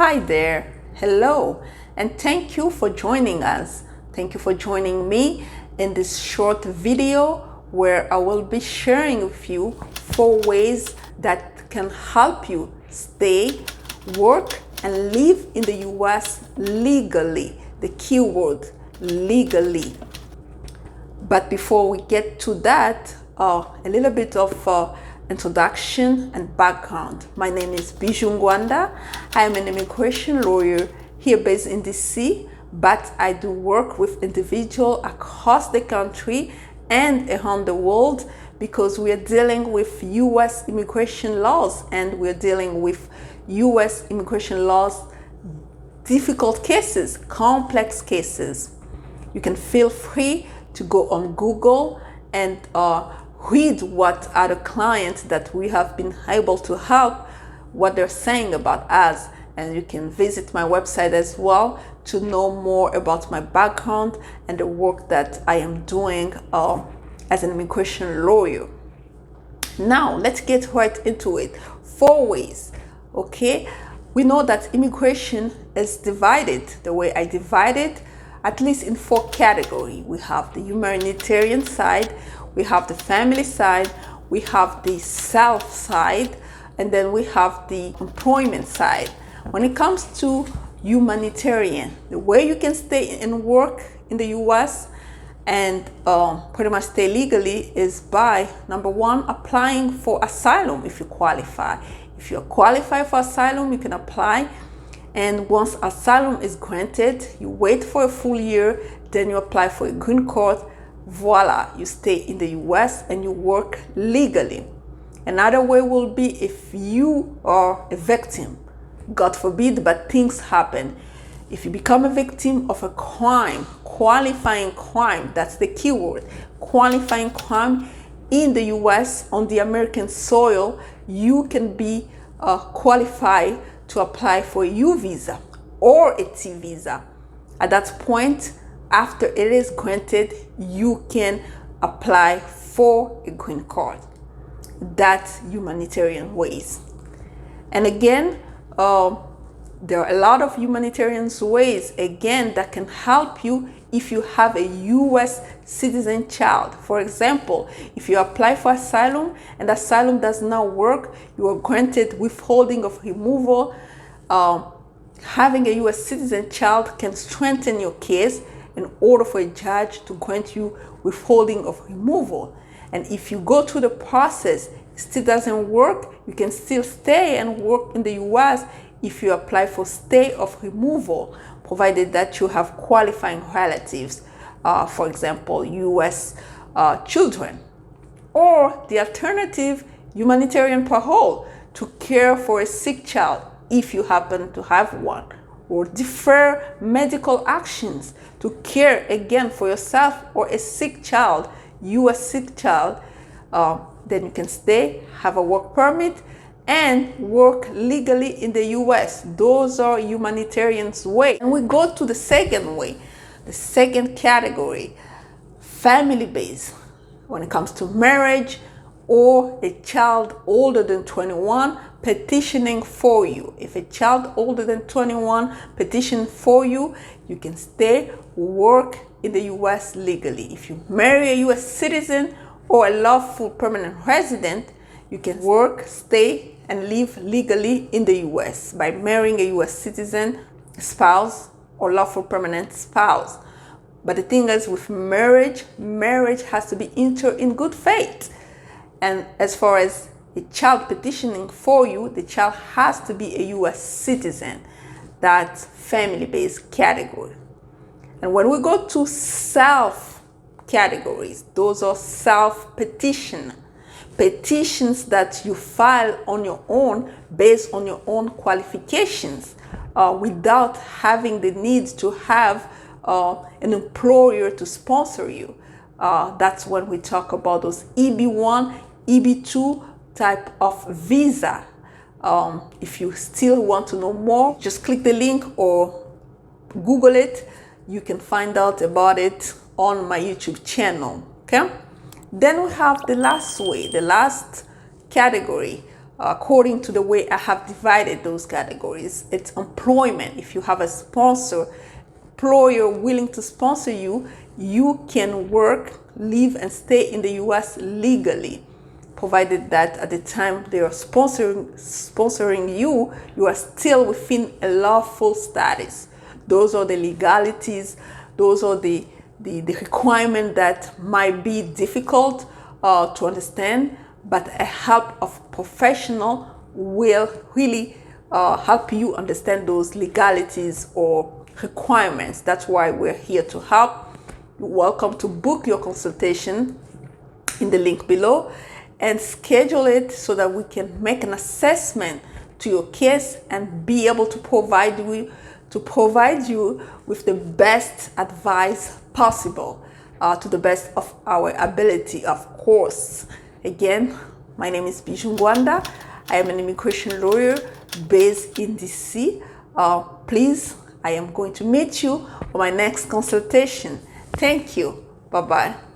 Hi there, hello, and thank you for joining us. Thank you for joining me in this short video where I will be sharing with you 4 ways that can help you stay, work, and live in the US legally. The key word, legally. But before we get to that, a little bit of introduction and background. My name is Bijoux Ngwanda. I am an immigration lawyer here based in DC, but I do work with individuals across the country and around the world because we are dealing with US immigration laws, and we're dealing with US immigration laws, difficult cases, complex cases. You can feel free to go on Google and read what other clients that we have been able to help, what they're saying about us. And you can visit my website as well to know more about my background and the work that I am doing as an immigration lawyer. Now, let's get right into it. 4 ways, okay? We know that immigration is divided, the way I divide it, at least in 4 categories. We have the humanitarian side, we have the family side, we have the self side, and then we have the employment side. When it comes to humanitarian, the way you can stay and work in the US and pretty much stay legally is by, number 1, applying for asylum if you qualify. If you're qualified for asylum, you can apply. And once asylum is granted, you wait for a full year, then you apply for a green card. Voila, you stay in the US and you work legally. Another way will be if you are a victim, God forbid, but things happen. If you become a victim of a crime, qualifying crime, that's the key word, qualifying crime in the US on the American soil, you can be qualified to apply for a U visa or a T visa. At that point, after it is granted, you can apply for a green card. That's humanitarian ways. And again, there are a lot of humanitarian ways, again, that can help you if you have a US citizen child. For example, if you apply for asylum and asylum does not work, you are granted withholding of removal. Having a US citizen child can strengthen your case in order for a judge to grant you withholding of removal. And if you go through the process, it still doesn't work, you can still stay and work in the US if you apply for stay of removal, provided that you have qualifying relatives, for example, US children. Or the alternative, humanitarian parole, to care for a sick child if you happen to have one. Or defer medical actions to care again for yourself or a sick child, US sick child. Then you can stay, have a work permit, and work legally in the US. Those are humanitarian ways. And we go to the second way, the second category, family-based. When it comes to marriage or a child older than 21 petitioning for you. If a child older than 21 petition for you, you can stay, work in the US legally. If you marry a US citizen or a lawful permanent resident, you can work, stay, and live legally in the US by marrying a US citizen, spouse, or lawful permanent spouse. But the thing is, with marriage has to be entered in good faith. And as far as a child petitioning for you, the child has to be a US citizen. That's family-based category. And when we go to self categories, those are self-petition. Petitions that you file on your own based on your own qualifications without having the need to have an employer to sponsor you. That's when we talk about those EB1, EB2 type of visa. If you still want to know more, just click the link or Google it. You can find out about it on my YouTube channel, okay? Then we have the last way, the last category according to the way I have divided those categories. It's employment. If you have a employer willing to sponsor you, you can work, live, and stay in the US legally, provided that at the time they are sponsoring you, you are still within a lawful status. Those are the legalities. Those are the requirements that might be difficult to understand, but a help of professional will really help you understand those legalities or requirements. That's why we're here to help. You're welcome to book your consultation in the link below and schedule it so that we can make an assessment to your case and be able to provide you with the best advice possible, to the best of our ability, of course. Again, my name is Bijoux Ngwanda. I am an immigration lawyer based in DC. Please, I am going to meet you on my next consultation. Thank you. Bye-bye.